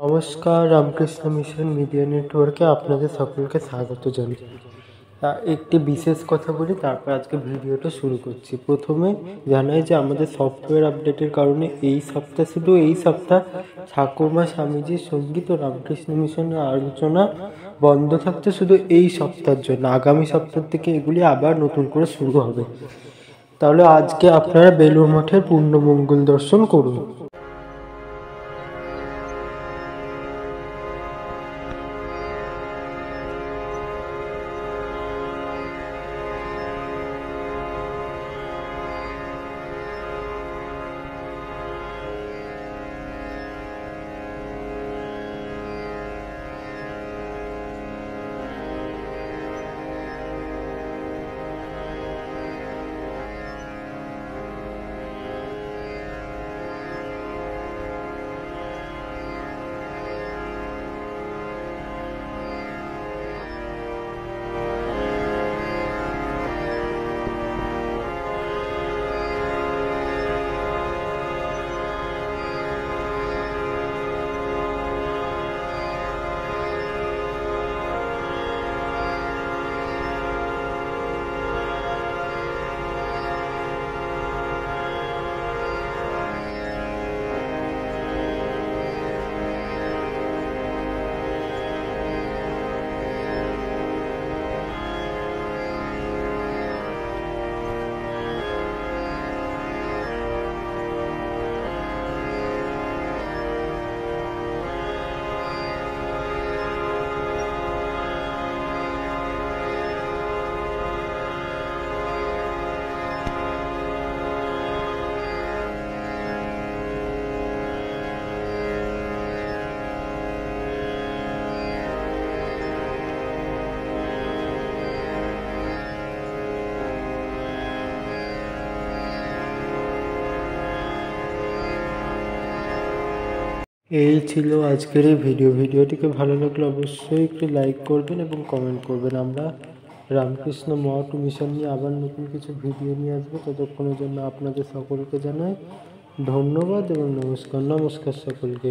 নমস্কার, Ramakrishna mission media নেটওয়ার্কে আপনাদের সকলকে স্বাগত জানাই। একটি বিশেষ কথা বলি, তারপর আজকে ভিডিওটা শুরু করছি। প্রথমে জানাই যে আমাদের সফটওয়্যার আপডেটের কারণে এই সপ্তাহ ঠাকুরমা স্বামীজির সঙ্গীত ও রামকৃষ্ণ মিশনের আলোচনা বন্ধ থাকছে শুধু এই সপ্তাহের জন্য। আগামী সপ্তাহ থেকে এগুলি আবার নতুন করে শুরু হবে। তাহলে আজকে আপনারা বেলুড় মঠের পূর্ণমঙ্গল দর্শন করুন। এই ছিল আজকের এই ভিডিওটিকে ভালো লাগলে অবশ্যই একটু লাইক করবেন এবং কমেন্ট করবেন। আমরা রামকৃষ্ণ মঠ মিশন নিয়ে আবার নতুন কিছু ভিডিও নিয়ে আসবো। ততক্ষণের জন্য আপনাদের সকলকে জানাই ধন্যবাদ এবং নমস্কার সকলকে।